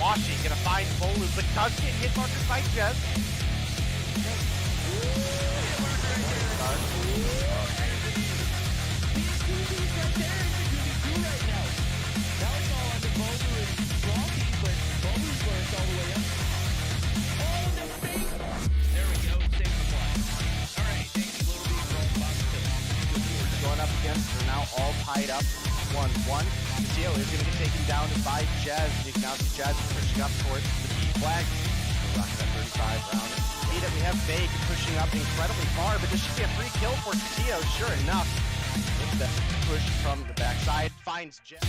Washing gonna find Bolu, but does get hit markers by Jez. Going up against, they're now all tied up 1-1. Theo is going to get taken down by Jazz. You can now see Jazz pushing up towards the B flag. Rock that 35 round. We have Vague pushing up incredibly far, but this should be a free kill for Theo, sure enough. With the push from the backside, finds Jazz.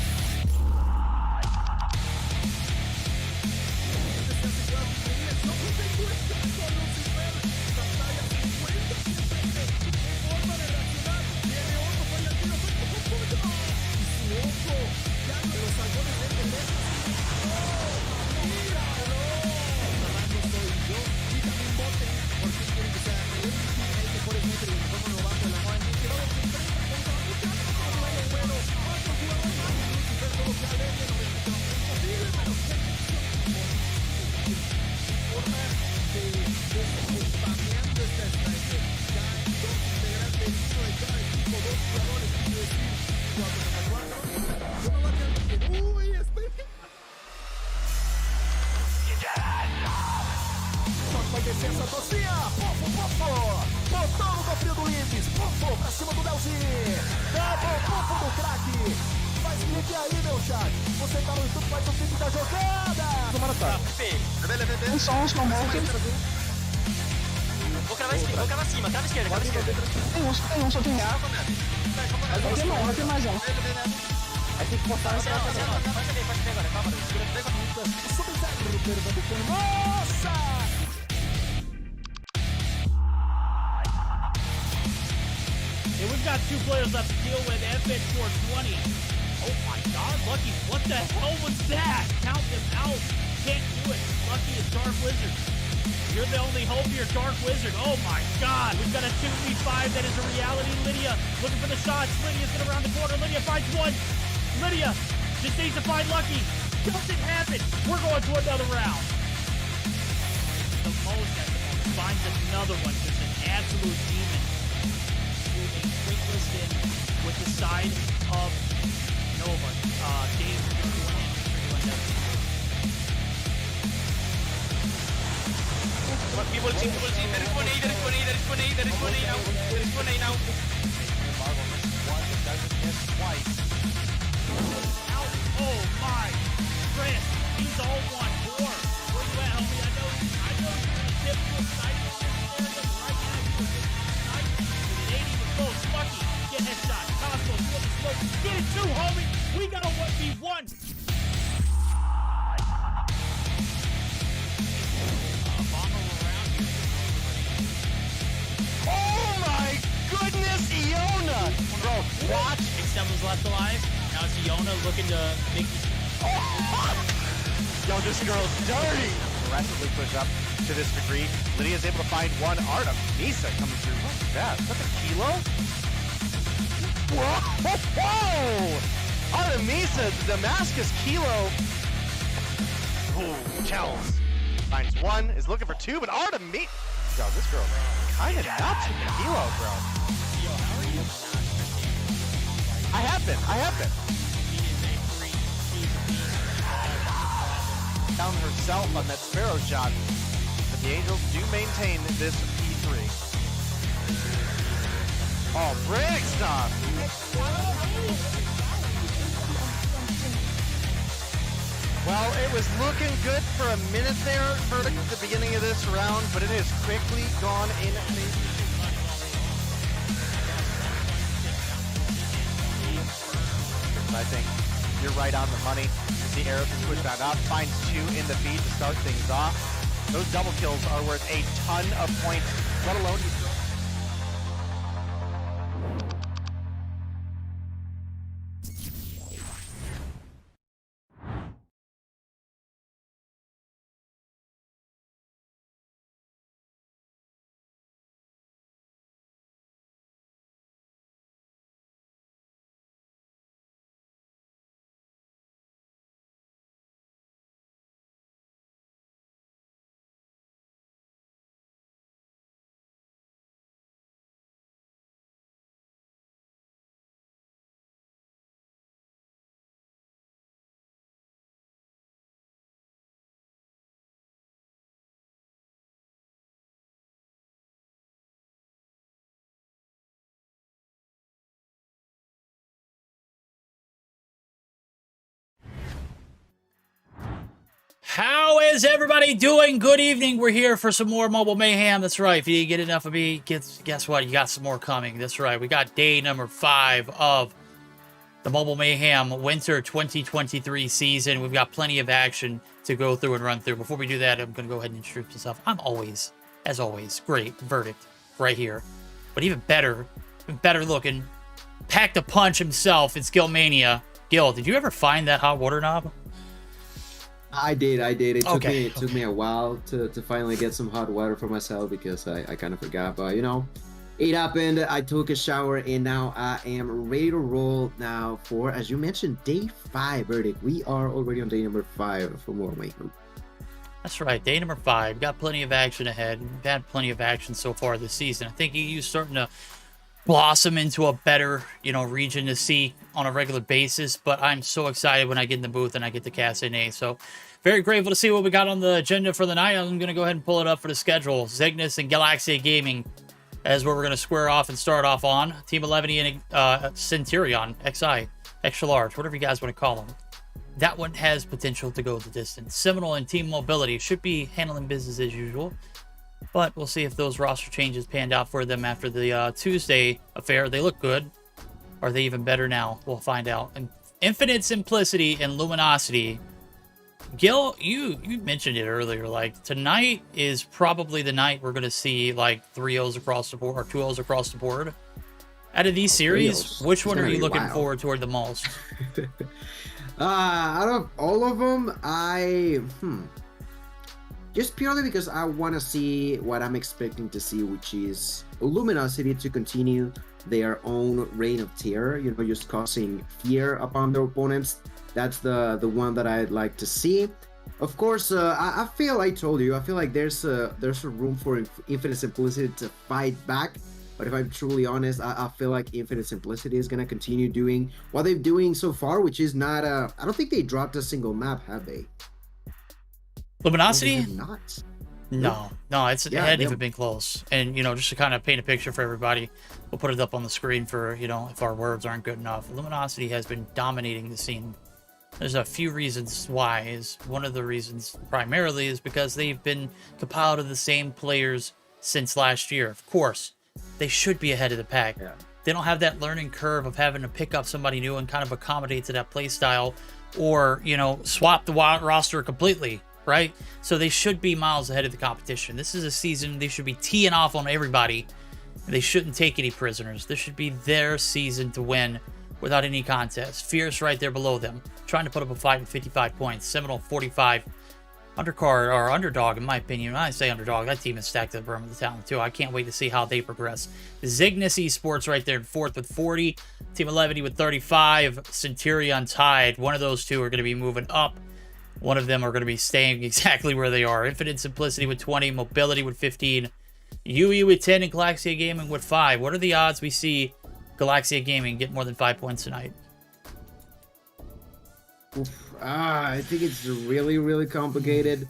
Licença, Tocinha! Pofo! Botão no cofrinho do Limes! Pofo pra cima do Delzinho! Double pofo do craque! Faz clique aí, meu chat! Você tá no YouTube, faz o clique da jogada! Tomara tá! Um som morto. Vou cravar cima, crava esquerda. Tem um, só tem um. Tem mais um. Aí tem que botar Pode ver agora, calma, Nossa! And we've got two players left to deal with. FN 420. Oh my god, Lucky, what the hell was that? Count them out. Can't do it. Lucky is Dark Wizard. You're the only hope here, Dark Wizard. Oh my god. We've got a 2v5 that is a reality. Lydia looking for the shots. Lydia's gonna round the corner. Lydia finds one. Lydia just needs to find Lucky. Doesn't happen. We're going to another round. The most at the moment finds another one. Just an absolute demon. Moving quickest in with the side of Nova. Dave, you're doing it. People see, there is one A now. Oh my, Chris, he's all one more. Where you at, homie? I know you're in a typical side on this area, but right now you're nice. With an 80 with close, Lucky, get headshot. Costco, you the smoke. Get it too, homie. We got a 1v1. Oh my goodness, Iona! Bro, watch. Except was left alive. Now it's Iona looking to make these. Yo, this girl's dirty! Aggressively push up to this degree. Lydia's able to find one. Artem Misa coming through. What's that? Is that the Kilo? Whoa! Artem Misa, the Damascus Kilo. Ooh, Chels. Finds one, is looking for two, but Artem Misa. Yo, this girl kind of nuts with the Kilo, bro. Yo, how are you? I have been. Down herself on that Sparrow shot. But the Angels do maintain this P3. Oh, Brick stuff! Well, it was looking good for a minute there, Verdict, at the beginning of this round, but it has quickly gone in. I think you're right on the money. The arrows is pushed back up, finds two in the feed to start things off. Those double kills are worth a ton of points, let alone How is everybody doing? Good evening. We're here for some more Mobile Mayhem. That's right. If you didn't get enough of me, guess what? You got some more coming. That's right. We got day number 5 of the Mobile Mayhem Winter 2023 season. We've got plenty of action to go through and run through. Before we do that, I'm going to go ahead and introduce myself. I'm always, as always, great. Verdict right here. But even better looking, packed a punch himself. It's Gilmania. Gil, did you ever find that hot water knob? I did. It took me okay. a while to finally get some hot water for myself because I kind of forgot. But you know, it happened. I took a shower and now I am ready to roll now for, as you mentioned, day 5. Verdict. We are already on day number 5 for more Mayhem. That's right, day number 5. Got plenty of action ahead. We've had plenty of action so far this season. I think EU's starting to blossom into a better, region to see on a regular basis. But I'm so excited when I get in the booth and I get to cast NA. So very grateful to see what we got on the agenda for the night. I'm going to go ahead and pull it up for the schedule. Cygnus and Galaxia Gaming as where we're going to square off and start off on. Team 11 and Centurion, XI, extra large, whatever you guys want to call them. That one has potential to go the distance. Seminole and Team Mobility should be handling business as usual. But we'll see if those roster changes panned out for them after the Tuesday affair. They look good. Are they even better now? We'll find out. And Infinite Simplicity and Luminosity. Gil, you mentioned it earlier. Like, tonight is probably the night we're going to see, like, 3-0s across the board, or 2-0s across the board. Out of these series, which one are you looking forward toward the most? Out of all of them, just purely because I want to see what I'm expecting to see, which is Luminosity to continue their own reign of terror, just causing fear upon their opponents. That's the one that I'd like to see. Of course, I feel like there's a room for Infinite Simplicity to fight back. But if I'm truly honest, I feel like Infinite Simplicity is going to continue doing what they're doing so far, which is not I don't think they dropped a single map, have they? Luminosity? Not. No, it hadn't even been close. And, just to kind of paint a picture for everybody, we'll put it up on the screen for, if our words aren't good enough. Luminosity has been dominating the scene. There's a few reasons why. One of the reasons primarily is because they've been compiled of the same players since last year. Of course, they should be ahead of the pack. Yeah. They don't have that learning curve of having to pick up somebody new and kind of accommodate to that play style or, swap the roster completely. Right? So they should be miles ahead of the competition. This is a season they should be teeing off on everybody. They shouldn't take any prisoners. This should be their season to win without any contest. Fierce right there below them, trying to put up a fight with 55 points. Seminole 45. Undercard or underdog, in my opinion. When I say underdog, that team is stacked to the brim of the talent too. I can't wait to see how they progress. Cygnus Esports right there in 4th with 40. Team 11 with 35. Centurion tied. One of those two are going to be moving up. One of them are going to be staying exactly where they are. Infinite Simplicity with 20, Mobility with 15, UE with 10, and Galaxia Gaming with 5. What are the odds we see Galaxia Gaming get more than 5 points tonight? I think it's really, really complicated.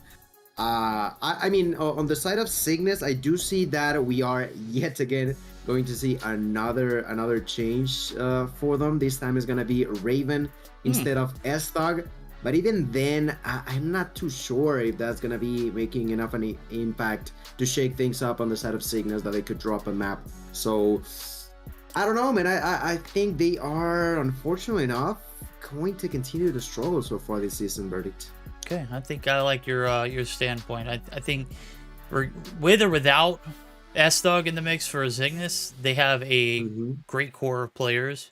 I mean, on the side of Cygnus, I do see that we are yet again going to see another change for them. This time is going to be Raven instead of S-Thug. But even then, I'm not too sure if that's going to be making enough an impact to shake things up on the side of Cygnus that they could drop a map. So, I don't know, man. I think they are, unfortunately enough, going to continue to struggle so far this season, Verdict. Okay, I think I like your standpoint. I think with or without S-Thug in the mix for Cygnus, they have a great core of players.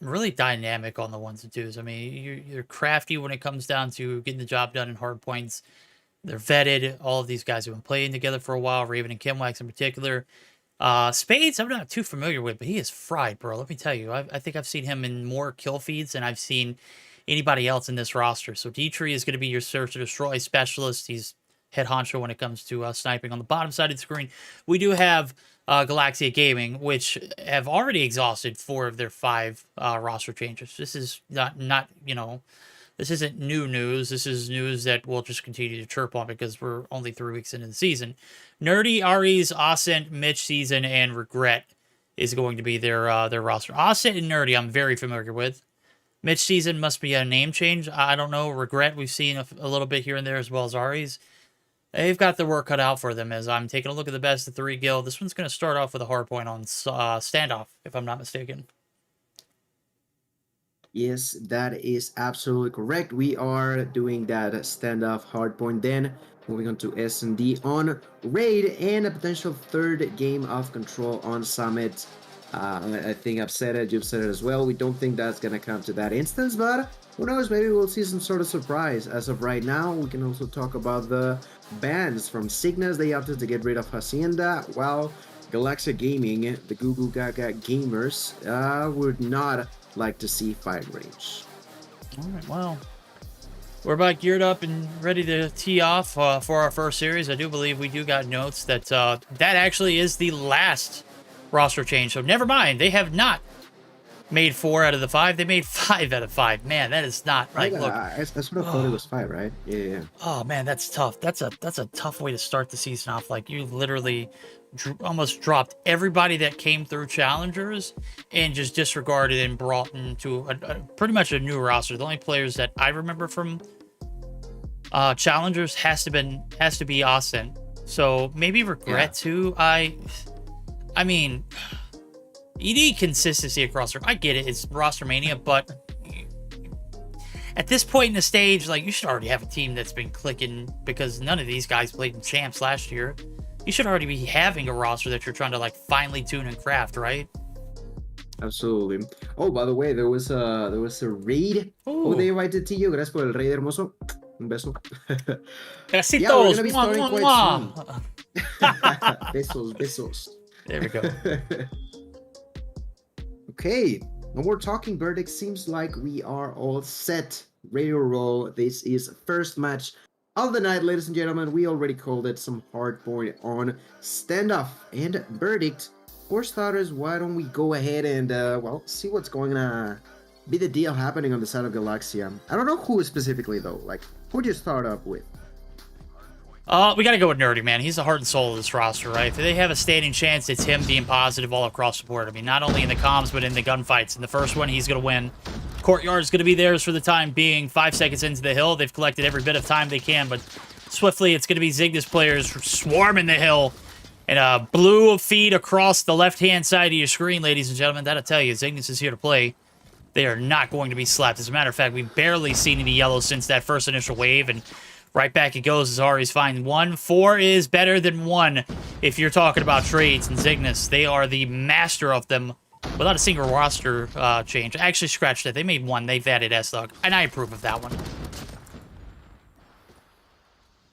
Really dynamic on the ones and twos. I mean, you're crafty when it comes down to getting the job done in hard points. They're vetted. All of these guys have been playing together for a while. Raven and Kimwax in particular. Spades, I'm not too familiar with, but he is fried, bro. Let me tell you. I think I've seen him in more kill feeds than I've seen anybody else in this roster. So Dietrich is going to be your search to destroy specialist. He's head honcho when it comes to sniping on the bottom side of the screen. We do have Galaxia Gaming, which have already exhausted 4 of their 5 roster changes. This is not this isn't new news. This is news that we'll just continue to chirp on because we're only 3 weeks into the season. Nerdy, Aries, Ascent, Mitch Season, and Regret is going to be their roster. Ascent and Nerdy I'm very familiar with. Mid-season must be a name change. I don't know. Regret, we've seen a little bit here and there, as well as Ari's. They've got the work cut out for them. As I'm taking a look at the best of 3 guild. This one's going to start off with a hard point on standoff, if I'm not mistaken. Yes, that is absolutely correct. We are doing that standoff hardpoint. Then moving on to S&D on Raid and a potential 3rd game of control on Summit. I think I've said it, you've said it as well. We don't think that's going to come to that instance, but who knows, maybe we'll see some sort of surprise. As of right now, we can also talk about the bans from Cygnus. They opted to get rid of Hacienda, while Galaxia Gaming, the Google Gaga gamers, would not like to see firing range. All right, well, we're about geared up and ready to tee off for our first series. I do believe we do got notes that that actually is the last roster change. So never mind, they have not made 4 out of the 5. They made 5 out of 5. Man, that is not right. Look, that's what I thought it was 5, right? Yeah. Oh man, that's tough. That's a tough way to start the season off. Like, you literally almost dropped everybody that came through challengers and just disregarded and brought into a pretty much a new roster. The only players that I remember from challengers has to be Austin. So maybe Regret too. I mean, you need consistency across. I get it, it's roster mania, but at this point in the stage, like, you should already have a team that's been clicking, because none of these guys played in champs last year. You should already be having a roster that you're trying to, like, finely tune and craft, right? Absolutely. Oh, by the way, there was a raid. Ooh. Oh, they invited to you. Gracias por el raid, hermoso. Un beso. Besitos. Yeah, we're gonna be starting Mwah, quite mwah. Besos. There we go. Okay, no more talking, Verdict. Seems like we are all set, ready to roll. This is first match of the night, ladies and gentlemen. We already called it some hard point on standoff and Verdict. For starters, why don't we go ahead and well, see what's going to be the deal happening on the side of Galaxia. I don't know who specifically though. Like, who'd you start up with? We got to go with Nerdy, man. He's the heart and soul of this roster, right? If they have a standing chance, it's him being positive all across the board. I mean, not only in the comms, but in the gunfights. In the first one, he's going to win. Courtyard's going to be theirs for the time being. 5 seconds into the hill, they've collected every bit of time they can, but swiftly, it's going to be Cygnus players swarming the hill. And a blue feed across the left-hand side of your screen, ladies and gentlemen. That'll tell you, Cygnus is here to play. They are not going to be slapped. As a matter of fact, we've barely seen any yellow since that first initial wave, and right back it goes as Ari's fine. 1-4 is better than 1 if you're talking about trades. And Cygnus, they are the master of them without a single roster change. I actually scratched it. They made 1. They've added S-Dog, and I approve of that one.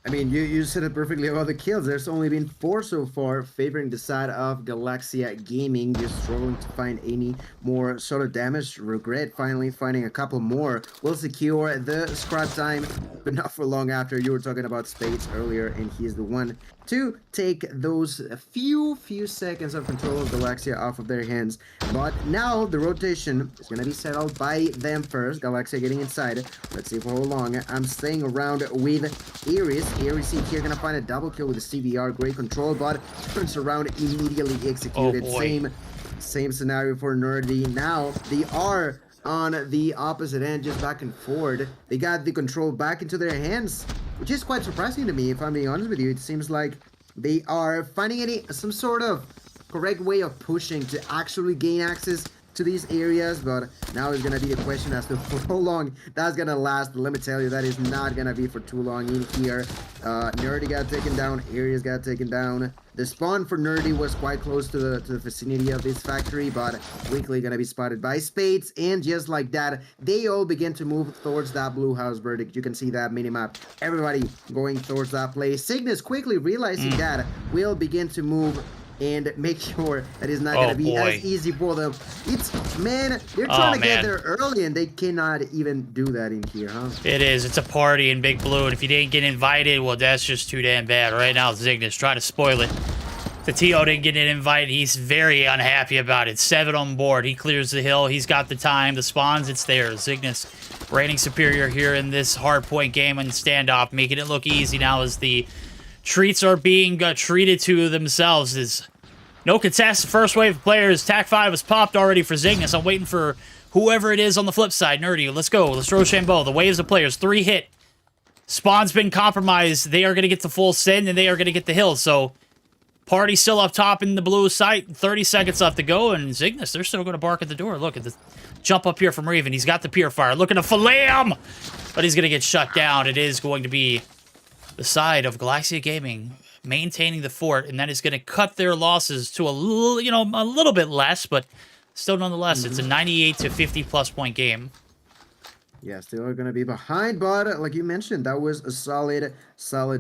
I mean, you said it perfectly about the kills. There's only been 4 so far, favoring the side of Galaxia Gaming. Just struggling to find any more sort of damage. Regret finally finding a couple more. Will secure the scrap time, but not for long after. You were talking about Spades earlier, and he's the one to take those few seconds of control of Galaxia off of their hands. But now the rotation is going to be settled by them first. Galaxia getting inside. Let's see for how long. I'm staying around with Iris. Iris here going to find a double kill with the CBR. Great control, but turns around, immediately executed. Oh, same scenario for Nerdy. Now they are on the opposite end, just back and forth. They got the control back into their hands, which is quite surprising to me, if I'm being honest with you. It seems like they are finding some sort of correct way of pushing to actually gain access to these areas, but now is going to be the question as to for how long that's going to last. Let me tell you, that is not going to be for too long in here. Nerdy got taken down, Areas got taken down. The spawn for Nerdy was quite close to the vicinity of this factory, but quickly going to be spotted by Spades, and just like that, they all begin to move towards that blue house. Verdict. You can see that minimap. Everybody going towards that place. Cygnus quickly realizing that will begin to move and make sure that it's not going to be as easy for them. Man, they're trying to get there early, and they cannot even do that in here, huh? It is. It's a party in Big Blue, and if you didn't get invited, well, that's just too damn bad. Right now, Cygnus trying to spoil it. The TO didn't get an invite. He's very unhappy about it. 7 on board. He clears the hill. He's got the time. The spawns, it's there. Cygnus reigning superior here in this hardpoint game and standoff, making it look easy now as the treats are being treated to themselves. Is no contest. The first wave of players. TAC 5 was popped already for Cygnus. I'm waiting for whoever it is on the flip side. Nerdy, let's go. Let's Rochambeau. The waves of players. 3 hit. Spawn's been compromised. They are going to get the full send, and they are going to get the hill. So, party still up top in the blue site. 30 seconds left to go, and Zygnus, they're still going to bark at the door. Look at the jump up here from Raven. He's got the Purifier. Looking to fillet him, but he's going to get shut down. It is going to be the side of Galaxia Gaming maintaining the fort, and that is going to cut their losses to a little bit less, but still nonetheless, it's a 98 to 50 plus point game. Yeah, still are going to be behind, but like you mentioned, that was a solid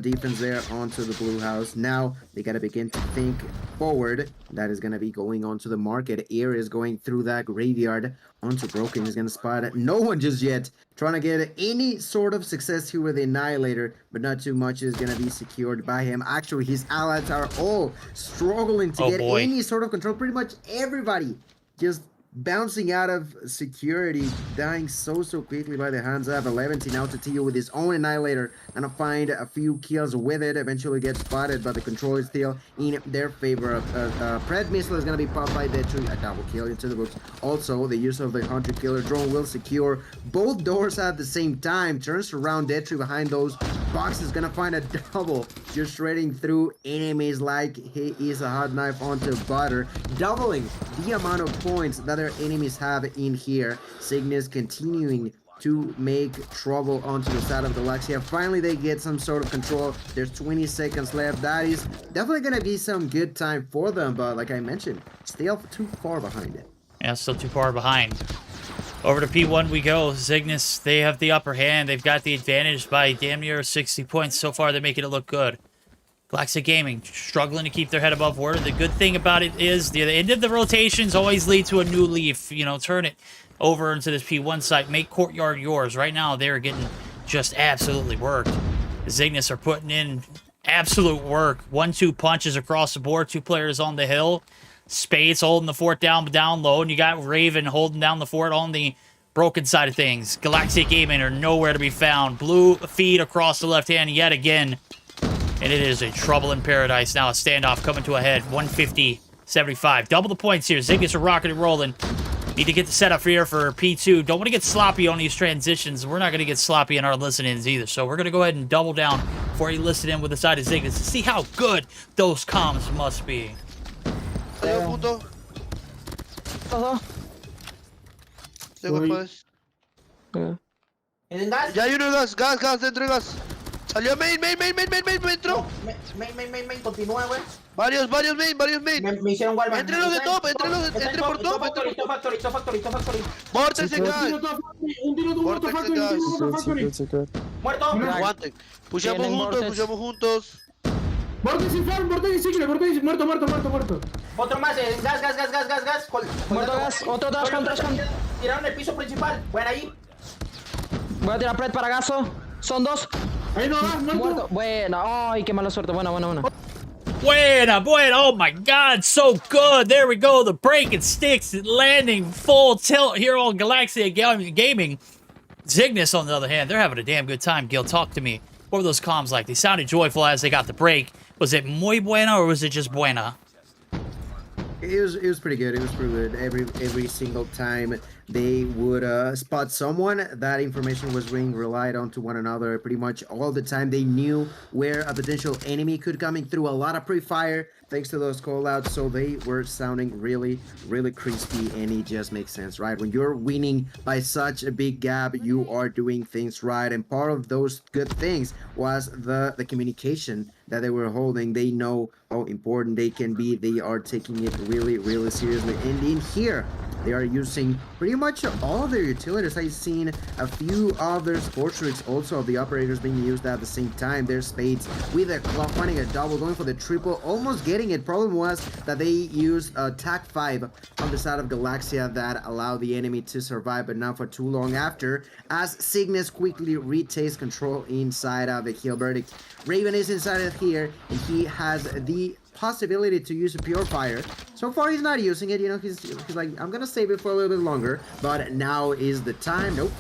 defense there onto the blue house. Now they got to begin to think forward. That is going to be going onto the market. Air is going through that graveyard onto Broken. He's going to spot it. No one just yet trying to get any sort of success here with the Annihilator, but not too much is going to be secured by him. Actually, his allies are all struggling to get any sort of control. Pretty much everybody just bouncing out of security, dying so quickly by the hands of 11 now to Tio with his own Annihilator, and find a few kills with it. Eventually gets spotted, but the control is still in their favor. Pred missile is going to be popped by Detri, a double kill into the books. Also, the use of the Hunter Killer drone will secure both doors at the same time. Turns around Detri behind those boxes, going to find a double, just shredding through enemies like he is a hot knife onto butter, doubling the amount of points that their enemies have in here. Cygnus continuing to make trouble onto the side of Galaxia. Finally, they get some sort of control. There's 20 seconds left. That is definitely going to be some good time for them, but like I mentioned, still too far behind it. Yeah, still too far behind. Over to P1 we go. Cygnus, they have the upper hand. They've got the advantage by damn near 60 points. So far, they're making it look good. Galaxia Gaming struggling to keep their head above water. The good thing about it is the end of the rotations always lead to a new leaf. You know, turn it over into this P1 site. Make Courtyard yours. Right now, they're getting just absolutely worked. The Zygnus are putting in absolute work. 1-2 punches across the board. 2 players on the hill. Spades holding the fort down low. And you got Raven holding down the fort on the Broken side of things. Galaxia Gaming are nowhere to be found. Blue feed across the left hand yet again. And it is a trouble in paradise. Now a standoff coming to a head. 150-75. Double the points here. Zygnus are rocking and rolling. Need to get the setup here for P2. Don't want to get sloppy on these transitions. We're not going to get sloppy in our listen-ins either. So we're going to go ahead and double down before you listen in with the side of Zygnus to see how good those comms must be. Salió puto. Tengo después. Ya hay uno de gas, dentro de gas. Salió main, entró. Main, continúa, güey. Varios main. Me hicieron wallbang. Entre los de top, entre por top. Factory. Vortex en gas. Vortex en gas. Muerto. Aguanten. Pushamos juntos. Vortex sin farm, Vortex sin Vortex muerto. Otro más, gas. Muerto gas, otro dash con. Tiraron el piso principal. Bueno, ahí. Voy a tirar pred para gaso. Son 2. Ahí no gas, Muerto. Buena. Ay, qué mala suerte. Buena. Buena. Oh my god, so good. There we go. The break and sticks landing full tilt here on Galaxia Gaming. Zygnus, on the other hand, they're having a damn good time. Gil, talk to me. What were those comms like? They sounded joyful as they got the break. Was it muy buena or was it just buena? It was pretty good. It was pretty good. Every single time they would spot someone, that information was being relied on to one another. Pretty much all the time they knew where a potential enemy could coming through. A lot of pre-fire thanks to those callouts, so they were sounding really crispy, and it just makes sense, right? When you're winning by such a big gap, you are doing things right, and part of those good things was the communication that they were holding. They know how important they can be. They are taking it really seriously, and in here they are using pretty much all their utilities. I've seen a few of their sports tricks also of the operators being used at the same time. Their spades with a club, finding a double, going for the triple, almost getting it. Problem was that they used TAC 5 on the side of Galaxia that allowed the enemy to survive, but not for too long after, as Cygnus quickly retakes control inside of the Hill Verdict. Raven is inside of here, and he has the possibility to use a Purifier. So far he's not using it, you know, he's like, I'm gonna save it for a little bit longer, but now is the time. Nope.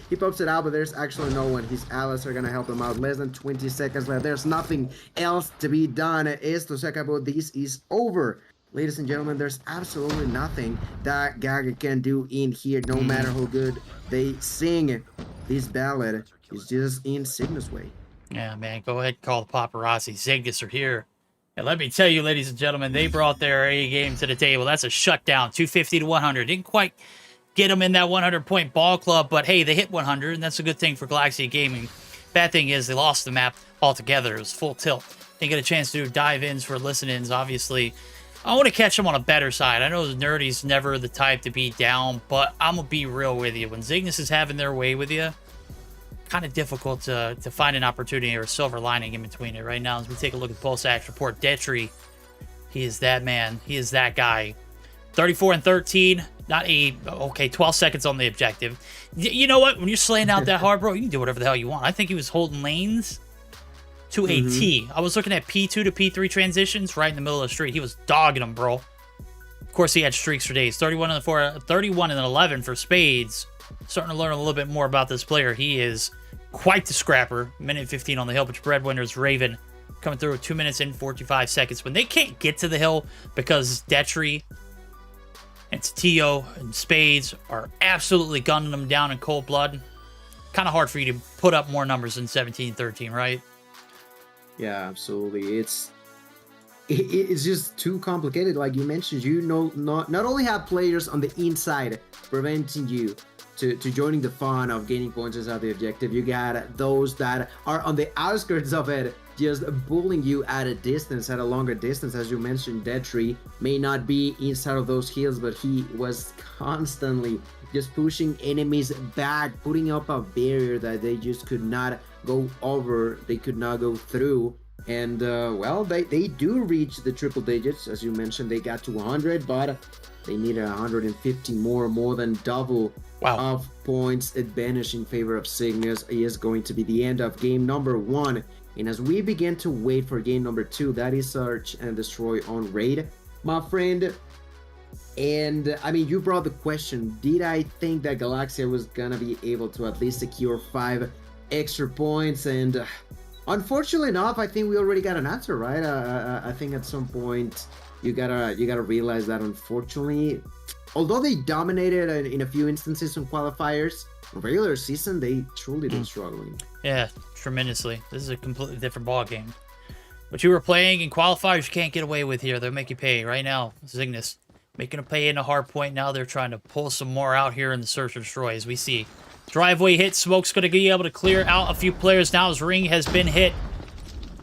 He pops it out, but there's actually no one. His allies are gonna help him out. Less than 20 seconds left. There's nothing else to be done. Esto se acabó. This is over. ladies and gentlemen, there's absolutely nothing that Gaga can do in here, no matter how good they sing. This ballad is just in Cygnus' way. Yeah, man, go ahead and call the paparazzi. Cygnus are here. And let me tell you, ladies and gentlemen, they brought their A game to the table. That's a shutdown, 250 to 100. Didn't quite get them in that 100-point ball club, but hey, they hit 100, and that's a good thing for Galaxy Gaming. Bad thing is they lost the map altogether. It was full tilt. Didn't get a chance to do dive-ins for listen-ins, obviously. I want to catch them on a better side. I know Nerdy's never the type to be down, but I'm going to be real with you. When Cygnus is having their way with you, kind of difficult to find an opportunity or a silver lining in between it right now. As we take a look at Pulse Act report, Detry, he is that man. He is that guy. 34 and 13. Not a... Okay, 12 seconds on the objective. You know what? When you're slaying out that hard, bro, you can do whatever the hell you want. I think he was holding lanes to a T. I was looking at P2 to P3 transitions right in the middle of the street. He was dogging them, bro. Of course, he had streaks for days. 31 and 4, 31 and 11 for Spades. Starting to learn a little bit more about this player. He is quite the scrapper. Minute 15 on the hill, but breadwinners Raven coming through with 2 minutes and 45 seconds. When they can't get to the hill because Detry and Tio and Spades are absolutely gunning them down in cold blood, kind of hard for you to put up more numbers than 17-13, right? Yeah, absolutely. It's just too complicated. Like you mentioned, you know, not only have players on the inside preventing you to joining the fun of gaining points as the objective, you got those that are on the outskirts of it, just bullying you at a distance, at a longer distance. As you mentioned, Detry may not be inside of those hills, but he was constantly just pushing enemies back, putting up a barrier that they just could not go over, they could not go through. And well, they do reach the triple digits. As you mentioned, they got to 100, but they needed 150 more than double of points advantage in favor of Cygnus. It is going to be the end of game number 1. And as we begin to wait for game number 2, that is Search and Destroy on Raid, my friend. And I mean, you brought the question, did I think that Galaxia was gonna be able to at least secure 5 extra points? And unfortunately enough, I think we already got an answer, right? I think at some point you gotta realize that unfortunately, although they dominated in a few instances on qualifiers, regular season they truly been struggling. Yeah, tremendously. This is a completely different ball game. What you were playing in qualifiers, you can't get away with here. They'll make you pay right now. Cygnus making a pay in a hard point. Now they're trying to pull some more out here in the Search and Destroy, as we see. Driveway hit. Smoke's going to be able to clear out a few players now as Ring has been hit.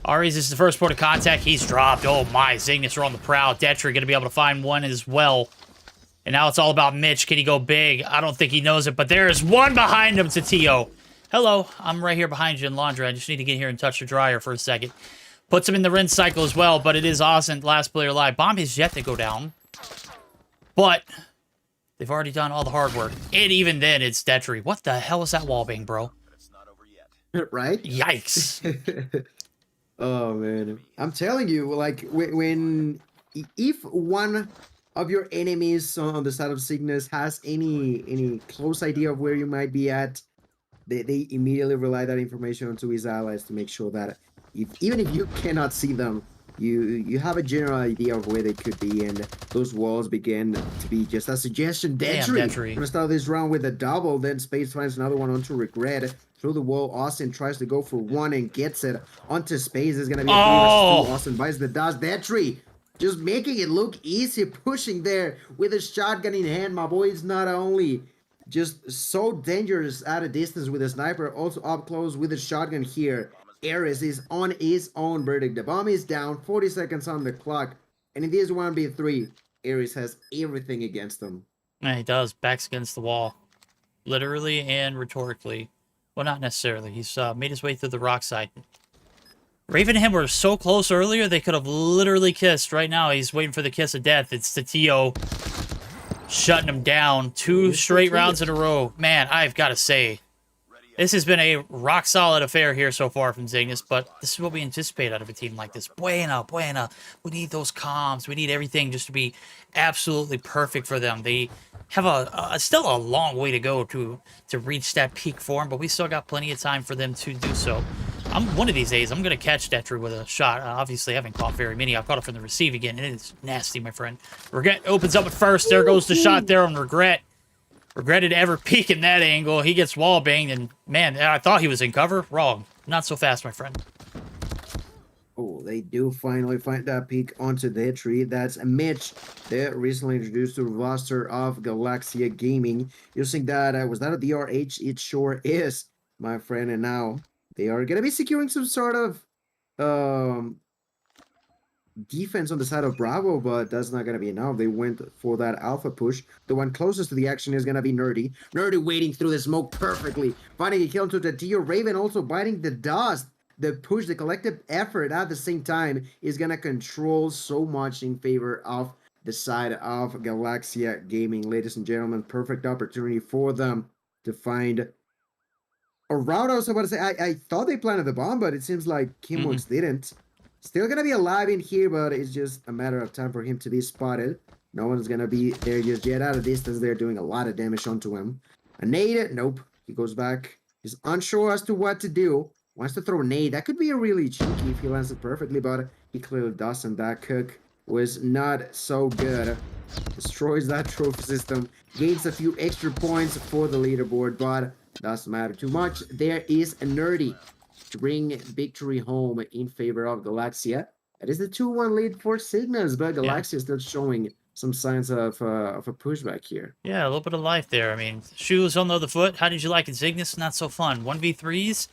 Aries is the first point of contact. He's dropped. Oh my, Cygnus are on the prowl. Detry going to be able to find one as well. And now it's all about Mitch. Can he go big? I don't think he knows it, but there is one behind him to Tio. Hello, I'm right here behind you in laundry. I just need to get here and touch the dryer for a second. Puts him in the rinse cycle as well, but it is Austin, last player alive. Bomb is yet to go down. But they've already done all the hard work. And even then, it's Detry. What the hell was that wallbang, bro? Right? Yikes. Oh, man. I'm telling you, like, if one of your enemies on the side of Cygnus has any close idea of where you might be at, they immediately relay that information onto his allies to make sure that even if you cannot see them, you have a general idea of where they could be, and those walls begin to be just a suggestion. Detry gonna start this round with a double, then Space finds another one onto Regret. Through the wall, Austin tries to go for one and gets it onto Space. Is gonna be a 3-2. Austin buys the dodge. Detry just making it look easy, pushing there with a shotgun in hand. My boy is not only just so dangerous at a distance with a sniper, also up close with a shotgun here. Ares is on his own verdict. The bomb is down, 40 seconds on the clock, and in this 1v3, Ares has everything against him. Yeah, he does. Backs against the wall. Literally and rhetorically. Well, not necessarily. He's made his way through the rock side. Raven and him were so close earlier, they could have literally kissed. Right now, he's waiting for the kiss of death. It's Tio shutting him down. 2 straight rounds in a row. Man, I've got to say, this has been a rock-solid affair here so far from Cygnus, but this is what we anticipate out of a team like this. Buena. We need those comms. We need everything just to be absolutely perfect for them. They have still a long way to go to reach that peak form, but we still got plenty of time for them to do so. One of these days, I'm going to catch Detry with a shot. Obviously, I haven't caught very many. I've caught it from the receive again. It is nasty, my friend. Regret opens up at first. There goes the shot there on Regret. Regretted ever peeking that angle. He gets wall banged, and man, I thought he was in cover. Wrong. Not so fast, my friend. Oh, they do finally find that peak onto the tree. That's Mitch. They're recently introduced to the roster of Galaxia Gaming. Using that, was that a DRH? It sure is, my friend. And now they are going to be securing some sort of defense on the side of Bravo, but that's not going to be enough. They went for that alpha push. The one closest to the action is going to be Nerdy. Nerdy waiting through the smoke perfectly. Finding a kill to the Tio. Raven also biting the dust. The push, the collective effort at the same time is going to control so much in favor of the side of Galaxia Gaming. Ladies and gentlemen, perfect opportunity for them to find a route. I was about to say, I thought they planted the bomb, but it seems like Kimworks didn't. Still going to be alive in here, but it's just a matter of time for him to be spotted. No one's going to be there just yet. Out of distance, they're doing a lot of damage onto him. A nade, nope. He goes back. He's unsure as to what to do. Wants to throw a nade. That could be a really cheeky if he lands it perfectly, but he clearly doesn't. That cook was not so good. Destroys that trophy system. Gains a few extra points for the leaderboard, but doesn't matter too much. There is a Nerdy to bring victory home in favor of Galaxia. That is the 2-1 lead for Cygnus, but Galaxia is still showing some signs of a pushback here. Yeah, a little bit of life there. I mean, shoes on the other foot. How did you like it, Cygnus? Not so fun. 1v3s?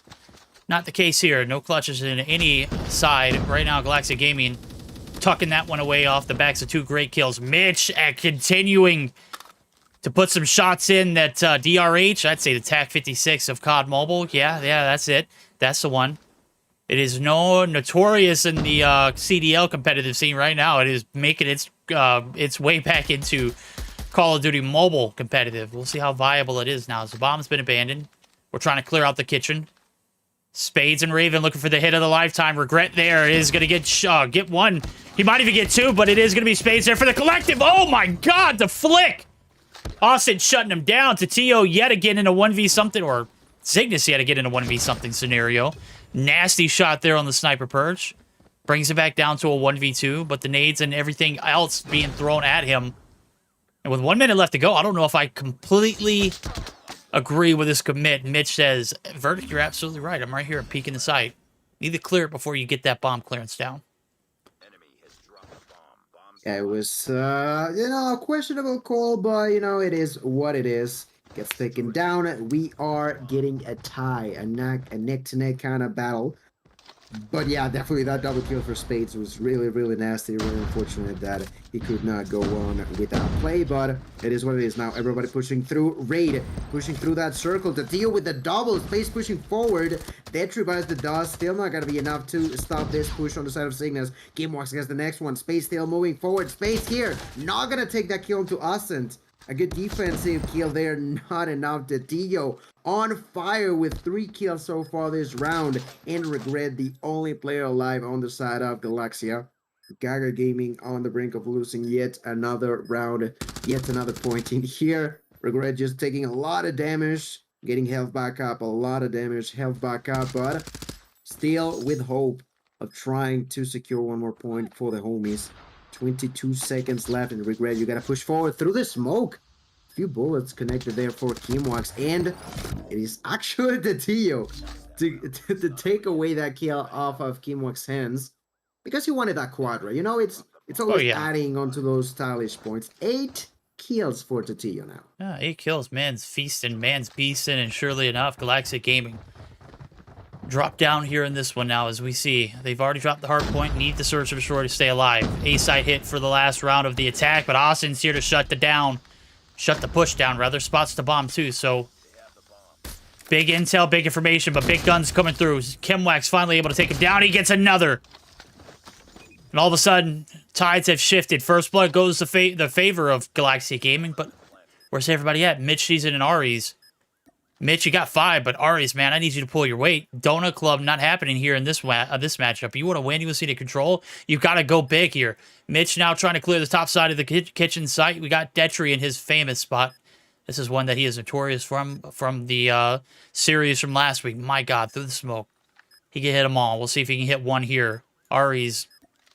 Not the case here. No clutches in any side. Right now, Galaxia Gaming tucking that one away off the backs of 2 great kills. Mitch continuing to put some shots in that DRH. I'd say the TAC 56 of COD Mobile. Yeah, that's it. That's the one. It is notorious in the CDL competitive scene right now. It is making its way back into Call of Duty Mobile competitive. We'll see how viable it is now. As the bomb's been abandoned. We're trying to clear out the kitchen. Spades and Raven looking for the hit of the lifetime. Regret there is going to get one. He might even get 2, but it is going to be Spades there for the collective. Oh my god, the flick! Austin shutting him down. Tatio yet again in a 1v something, or Cygnus yet again in a 1v something scenario. Nasty shot there on the sniper perch. Brings it back down to a 1v2, but the nades and everything else being thrown at him. And with 1 minute left to go, I don't know if I completely agree with this commit. Mitch says, Verdict, you're absolutely right. I'm right here at peeking the site. Need to clear it before you get that bomb clearance down. Yeah, it was, a questionable call, but, it is what it is. Gets taken down. We are getting a tie, a neck-to-neck kind of battle. But yeah, definitely that double kill for Spades was really, really nasty. Really unfortunate that he could not go on with that play, but it is what it is now. Everybody pushing through. Raid pushing through that circle to deal with the double. Space pushing forward. Detry buys the dust. Still not going to be enough to stop this push on the side of Cygnus. Gamewalks against the next one. Space still moving forward. Space here. Not going to take that kill to Ascent. A good defensive kill there, not enough. Dio on fire with 3 kills so far this round. And Regret, the only player alive on the side of Galaxia. Gaga Gaming on the brink of losing yet another round, yet another point in here. Regret just taking a lot of damage, getting health back up, a lot of damage, health back up, but still with hope of trying to secure one more point for the homies. 22 seconds left, and Regret, you gotta push forward through the smoke. A few bullets connected there for Kimwax, and it is actually the Tio to take away that kill off of Kimwax's hands because he wanted that quadra. It's always adding onto those stylish points. 8 kills for Tatio now. Yeah, 8 kills. Man's feasting, man's beasting, and surely enough, Galaxia Gaming drop down here in this one now, as we see. They've already dropped the hard point, need the Search and Destroy to stay alive. A-side hit for the last round of the attack, but Austin's here to shut the push down, rather. Spots the bomb, too, so big intel, big information, but big guns coming through. Kimwax finally able to take him down. He gets another. And all of a sudden, tides have shifted. First blood goes to the favor of Galaxia Gaming, but where's everybody at? Mitch, Season, and Ari's. Mitch, you got 5, but Ari's, man, I need you to pull your weight. Donut Club not happening here in this matchup. You want to win, you want to see the control, you've got to go big here. Mitch now trying to clear the top side of the kitchen site. We got Detry in his famous spot. This is one that he is notorious from the series from last week. My God, through the smoke. he can hit them all. We'll see if he can hit one here. Ari's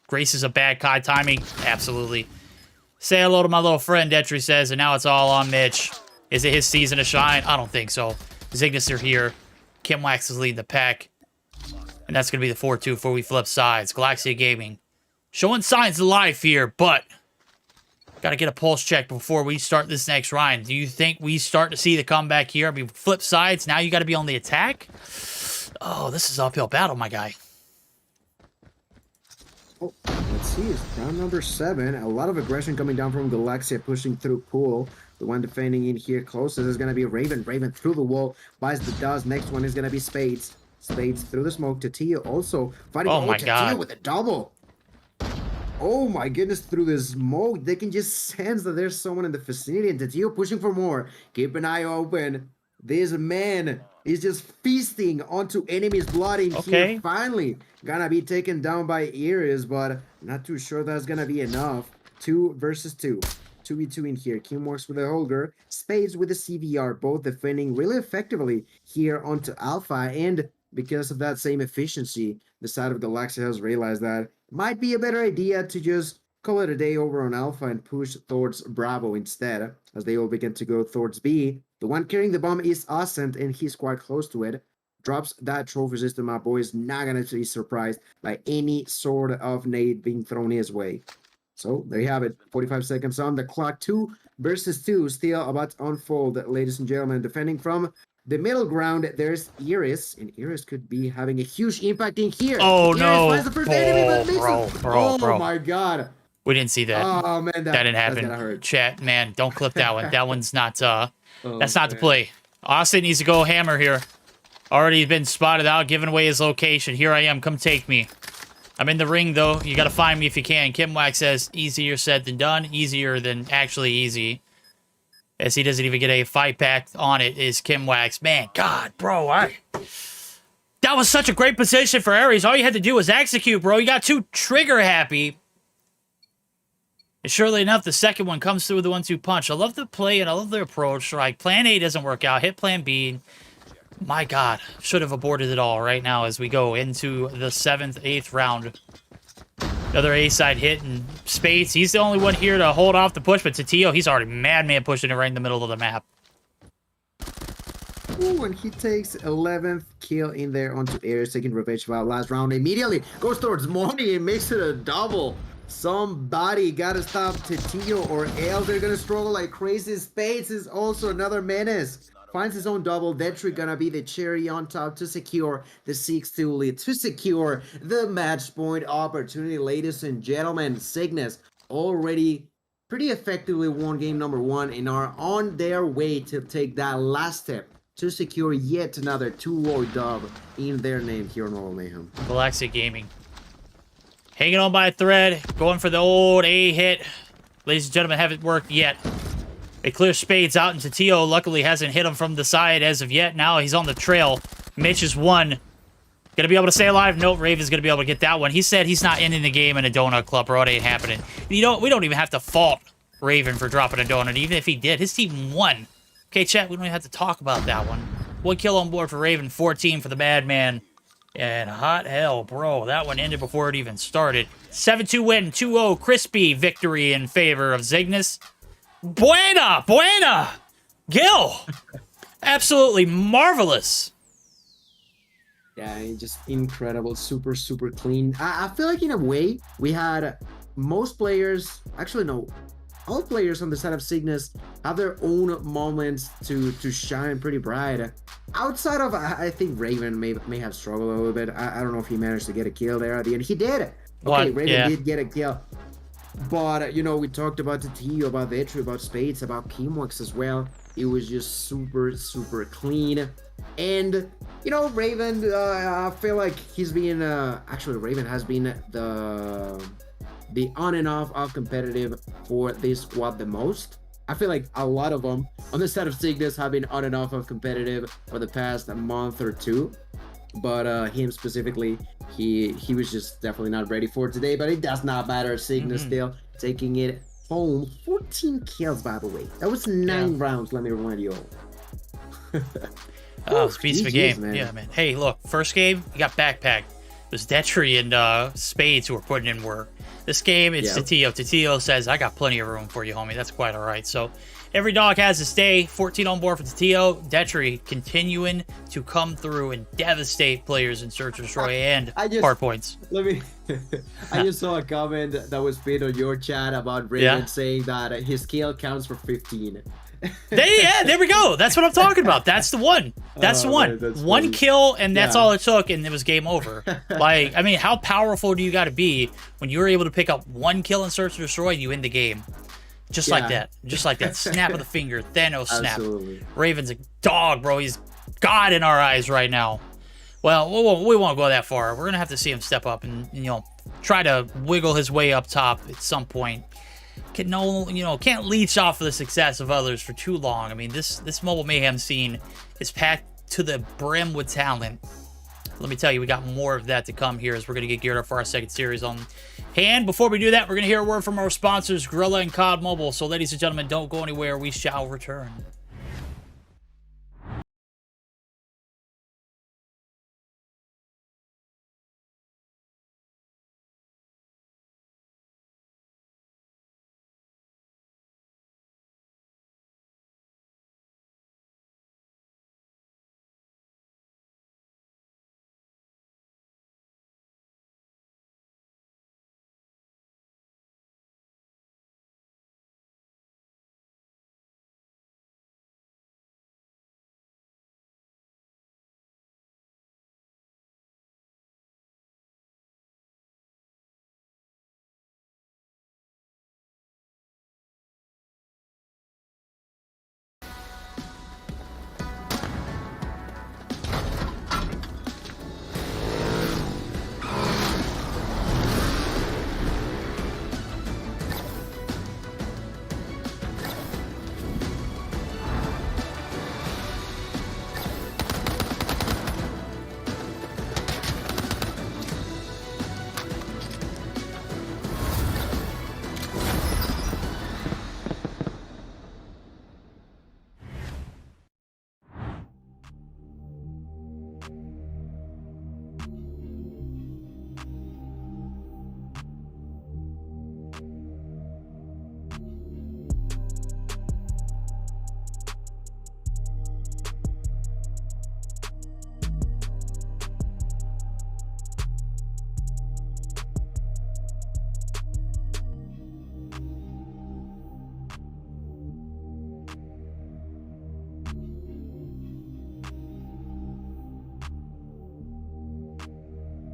Grace is a bad Kai timing. Absolutely. Say hello to my little friend, Detry says, and now it's all on Mitch. Is it his season to shine? I don't think so. Zygnus are here. Kimwax is leading the pack. And that's going to be the 4-2 before we flip sides. Galaxia Gaming showing signs of life here, but got to get a pulse check before we start this next round. Do you think we start to see the comeback here? I mean, flip sides. Now you got to be on the attack. Oh, this is uphill battle, my guy. Oh, let's see. It's round number 7. A lot of aggression coming down from Galaxia, pushing through Pool. The one defending in here closest is going to be Raven. Raven through the wall, buys the dust. Next one is going to be Spades. Spades through the smoke. Tatio also fighting. Oh my Tatio God. with a double. Oh my goodness, through the smoke, they can just sense that there's someone in the vicinity, and Tatio pushing for more. Keep an eye open. This man is just feasting onto enemies' blood in here. Finally gonna be taken down by Iris, but not too sure that's gonna be enough. 2 versus 2. 2v2 in here. Kim works with the Holger. Spades with the CVR, both defending really effectively here onto Alpha, and because of that same efficiency, the side of Galaxia has realized that it might be a better idea to just call it a day over on Alpha and push towards Bravo instead, as they all begin to go towards B. The one carrying the bomb is Ascent, and he's quite close to it. Drops that trophy system. My boy is not going to be surprised by any sort of nade being thrown his way. So there you have it. 45 seconds on the clock. 2 versus 2 still about to unfold, ladies and gentlemen. Defending from the middle ground, there's Iris, and Iris could be having a huge impact in here. Oh, Iris no. finds the first enemy, but misses. Bro. Oh my God. We didn't see that. Oh man, that didn't happen. Hurt. Chat, man, don't clip that one. That one's not, that's not the man. play. Austin needs to go hammer here. Already been spotted out, giving away his location. Here I am, come take me. I'm in the ring, though. You got to find me if you can. Kimwax says, easier said than done. Easier than actually easy. As he doesn't even get a fight pack on it, is Kimwax. Man, God, bro, that was such a great position for Ares. All you had to do was execute, bro. You got too trigger happy. And surely enough, the second one comes through with the 1-2 punch. I love the play and I love the approach. Like, plan A doesn't work out. Hit plan B. My God, should have aborted it all right now as we go into the 7th, 8th round. Another A-side hit, and Spades, he's the only one here to hold off the push, but Tatio, he's already madman pushing it right in the middle of the map. Ooh, and he takes 11th kill in there onto Ares, taking revenge for our last round. Immediately goes towards Money and makes it a double. Somebody gotta stop Tatio or else they're gonna struggle like crazy. Spades is also another menace. Finds his own double. Detry gonna be the cherry on top to secure the 6-2 lead, to secure the match point opportunity. Ladies and gentlemen, Cygnus already pretty effectively won game number 1 and are on their way to take that last step to secure yet another 2-0 dub in their name here on Royal Mayhem. Galaxia Gaming. Hanging on by a thread, going for the old A hit. Ladies and gentlemen, haven't worked yet. They clear Spades out, and Tatio luckily hasn't hit him from the side as of yet. Now he's on the trail. Mitch is 1. Gonna be able to stay alive? Nope, Raven's gonna be able to get that one. He said he's not ending the game in a donut club, bro. It ain't happening. You know, we don't even have to fault Raven for dropping a donut. Even if he did, his team won. Okay, chat, we don't even have to talk about that one. 1 kill on board for Raven, 14 for the Madman. And hot hell, bro. That one ended before it even started. 7-2 win, 2-0 crispy victory in favor of Zygnus. Buena! Gil! Absolutely marvelous. Yeah, just incredible. Super, super clean. I feel like in a way, we had most players, actually no, all players on the side of Cygnus have their own moments to shine pretty bright. Outside of, I think Raven may have struggled a little bit. I don't know if he managed to get a kill there at the end. He did. Okay, Raven did get a kill. But, you know, we talked about the T, about the entry, about Spades, about Kimworks as well. It was just super, super clean. And, you know, Raven, I feel like he's been, actually, Raven has been the on and off of competitive for this squad the most. I feel like a lot of them on the side of Cygnus have been on and off of competitive for the past month or two. But him specifically, he was just definitely not ready for it today. But it does not matter. Cygnus still taking it home. 14 kills, by the way. That was 9 rounds, let me remind you all. Oh, it's a beast of a GG's, game. man. Yeah, man. Hey, look, first game, you got backpack. It was Detry and Spades who were putting in work. This game, it's Tatio. Tatio says, I got plenty of room for you, homie. That's quite all right. So every dog has his day. 14 on board for Tatio. Detry continuing to come through and devastate players in Search and Destroy and hard points. Let me. I just saw a comment that was pinned on your chat about Raven saying that his kill counts for 15. There we go. That's what I'm talking about. That's the one. That's the one. Man, One funny. kill, and that's all it took, and it was game over. Like, I mean, how powerful do you got to be when you're able to pick up one kill in Search and Destroy and you end the game? Just like that. Just like that. Snap of the finger. Thanos snap. Absolutely. Raven's a dog, bro. He's God in our eyes right now. Well, we won't go that far. We're going to have to see him step up and, try to wiggle his way up top at some point. Can't leech off of the success of others for too long. I mean, this mobile mayhem scene is packed to the brim with talent. Let me tell you, we got more of that to come here as we're going to get geared up for our second series on hand. Before we do that, we're going to hear a word from our sponsors, Gorilla and COD Mobile. So, ladies and gentlemen, don't go anywhere. We shall return.